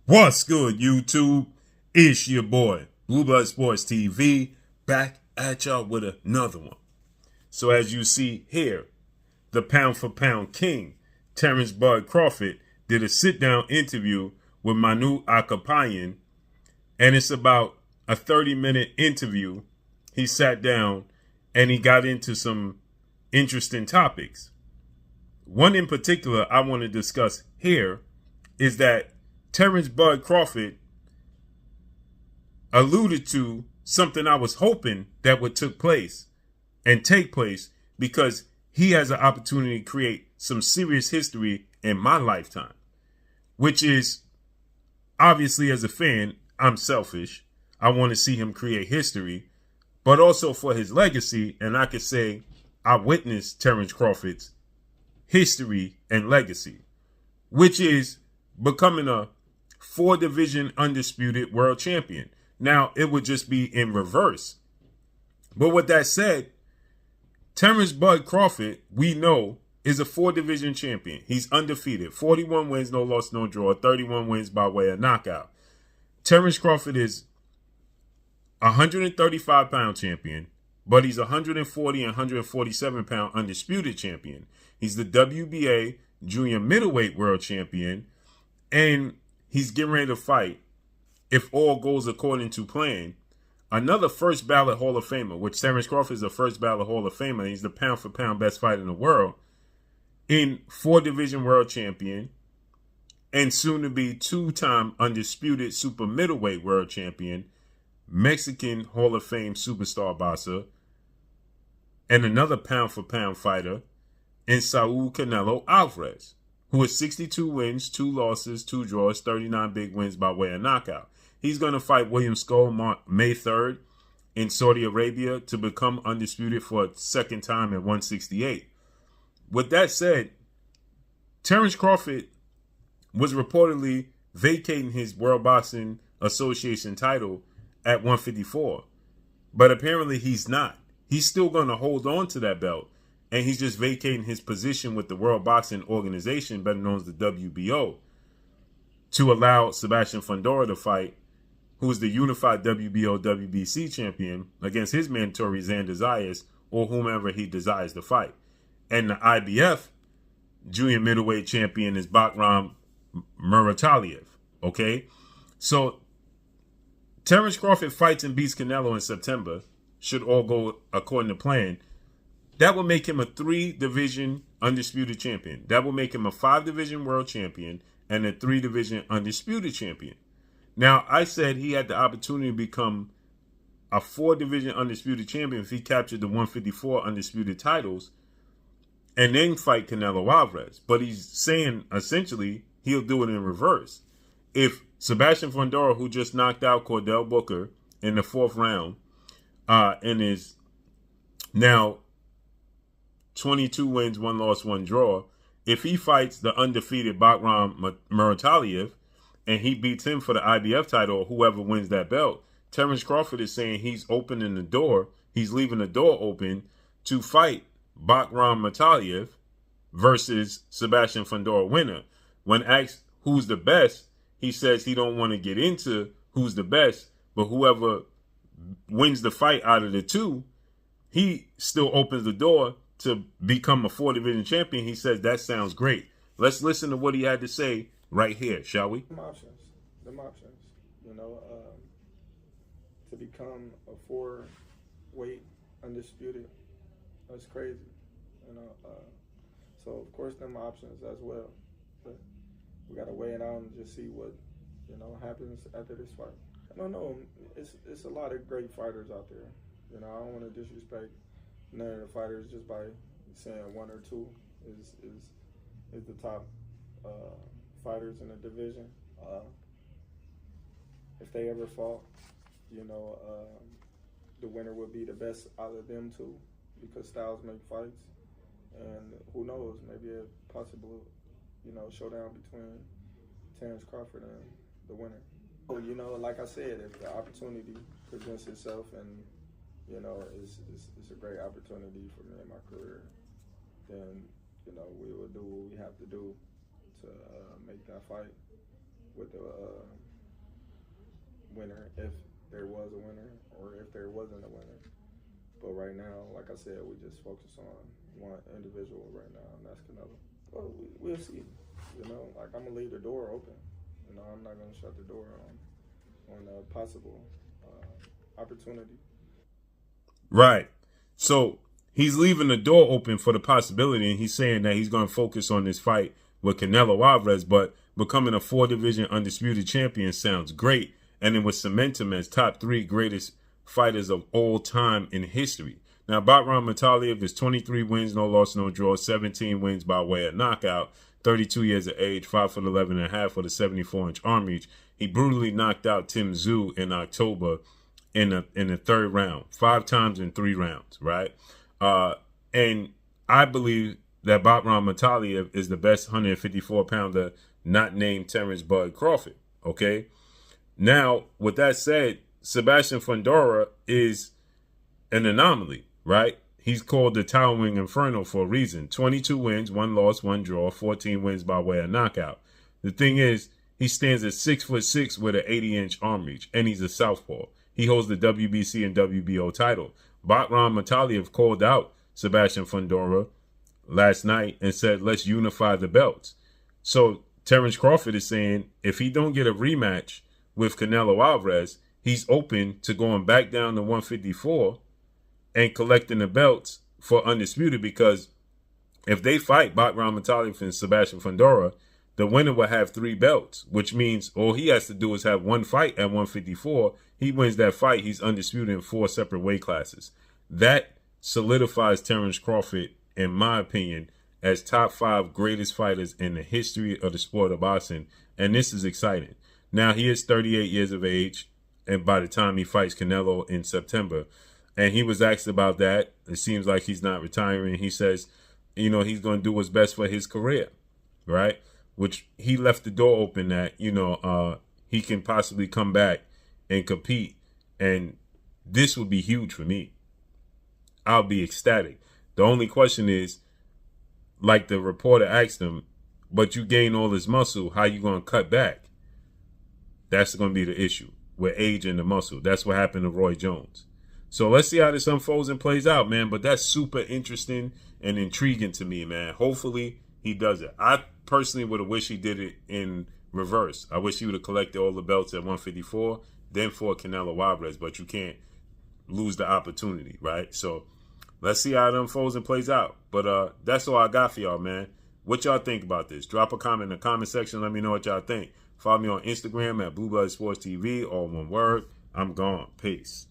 What's good, YouTube? It's your boy, Blue Blood Sports TV, back at y'all with another one. So as you see here, the pound for pound king, Terence Bud Crawford, did a sit-down interview with Manu Akapayan, and it's about a 30-minute interview. He sat down and he got into some interesting topics. One in particular I want to discuss here is that Terence Bud Crawford alluded to something I was hoping that would take place because he has an opportunity to create some serious history in my lifetime, which is obviously, as a fan, I'm selfish. I want to see him create history, but also for his legacy. And I could say I witnessed Terence Crawford's history and legacy, which is becoming a 4-division undisputed world champion. Now, it would just be in reverse. But with that said, Terence Bud Crawford, we know, is a 4-division champion. He's undefeated. 41 wins, no loss, no draw. 31 wins by way of knockout. Terence Crawford is a 135-pound champion, but he's 140 and 147-pound undisputed champion. He's the WBA junior middleweight world champion, and he's getting ready to fight, if all goes according to plan, another first ballot Hall of Famer, which Terence Crawford is a first ballot Hall of Famer. He's the pound for pound best fighter in the world, in 4-division world champion, and soon to be 2-time undisputed super middleweight world champion, Mexican Hall of Fame superstar boxer, and another pound for pound fighter in Saul Canelo Alvarez, who has 62 wins, 2 losses, 2 draws, 39 big wins by way of knockout. He's going to fight William Skull May 3rd in Saudi Arabia to become undisputed for a second time at 168. With that said, Terence Crawford was reportedly vacating his World Boxing Association title at 154. But apparently he's not. He's still going to hold on to that belt. And he's just vacating his position with the World Boxing Organization, better known as the WBO, to allow Sebastian Fundora to fight, who is the unified WBO WBC champion, against his mandatory Xander Zayas or whomever he desires to fight. And the IBF junior middleweight champion is Bakram Murataliev. Okay? So Terence Crawford fights and beats Canelo in September, should all go according to plan. That will make him a 3-division undisputed champion. That will make him a 5-division world champion and a 3-division undisputed champion. Now, I said he had the opportunity to become a 4-division undisputed champion if he captured the 154 undisputed titles and then fight Canelo Alvarez. But he's saying, essentially, he'll do it in reverse. If Sebastian Fundora, who just knocked out Cordell Booker in the 4th round, and is now 22 wins, 1 loss, 1 draw. If he fights the undefeated Bakram Murataliev and he beats him for the IBF title or whoever wins that belt, Terence Crawford is saying he's opening the door. He's leaving the door open to fight Bakram Murataliev versus Sebastian Fundora winner. When asked who's the best, he says he don't want to get into who's the best, but whoever wins the fight out of the two, he still opens the door to become a 4-division champion. He says that sounds great. Let's listen to what he had to say right here, shall we? Them options, to become a 4-weight undisputed, that's crazy, so of course them options as well, but we gotta weigh it out and just see what, happens after this fight. I don't know, it's a lot of great fighters out there, I don't want to disrespect none of the fighters just by saying 1 or 2 is the top fighters in the division. If they ever fought, the winner would be the best out of them 2 because styles make fights, and who knows, maybe a possible showdown between Terence Crawford and the winner. Like I said, if the opportunity presents itself and it's a great opportunity for me in my career, then we will do what we have to do to make that fight. with the winner, if there was a winner or if there wasn't a winner. But right now, like I said, we just focus on one individual right now, and that's Canelo. Well, we'll see. You know, like, I'm gonna leave the door open. You know, I'm not gonna shut the door on a possible opportunity. Right. So he's leaving the door open for the possibility, and he's saying that he's going to focus on this fight with Canelo Alvarez, but becoming a 4-division undisputed champion sounds great, and it would cement him as top 3 greatest fighters of all time in history. Now, Batran Mataliev is 23 wins, no loss, no draw, 17 wins by way of knockout, 32 years of age, 5'11.5" with a 74-inch arm reach. He brutally knocked out Tim Tszyu in October in the third round, 5 times in 3 rounds, right? And I believe that Batran Mataliev is the best 154-pounder not named Terence Bud Crawford, okay? Now, with that said, Sebastian Fundora is an anomaly, right? He's called the Towering Inferno for a reason. 22 wins, 1 loss, 1 draw, 14 wins by way of knockout. The thing is, he stands at 6'6" with an 80-inch arm reach, and he's a southpaw. He holds the WBC and WBO title. Batran Mataliev called out Sebastian Fundora last night and said, let's unify the belts. So Terence Crawford is saying if he don't get a rematch with Canelo Alvarez, he's open to going back down to 154 and collecting the belts for Undisputed, because if they fight Batran Mataliev and Sebastian Fundora, the winner will have 3 belts, which means all he has to do is have 1 fight at 154. He wins that fight, he's undisputed in 4 separate weight classes. That solidifies Terence Crawford, in my opinion, as top 5 greatest fighters in the history of the sport of boxing. And this is exciting. Now, he is 38 years of age, and by the time he fights Canelo in September, and he was asked about that. It seems like he's not retiring. He says, you know, he's going to do what's best for his career, right? Which he left the door open that, you know, he can possibly come back and compete. And this would be huge for me. I'll be ecstatic. The only question is, like the reporter asked him, but you gain all this muscle, how you going to cut back? That's going to be the issue with age and the muscle. That's what happened to Roy Jones. So let's see how this unfolds and plays out, man. But that's super interesting and intriguing to me, man. Hopefully he does it. I personally would have wished he did it in reverse. I wish he would have collected all the belts at 154, then fought Canelo Alvarez. But you can't lose the opportunity, right? So let's see how it unfolds and plays out. But that's all I got for y'all, man. What y'all think about this? Drop a comment in the comment section. Let me know what y'all think. Follow me on Instagram at Blue Blood Sports TV, all one word. I'm gone. Peace.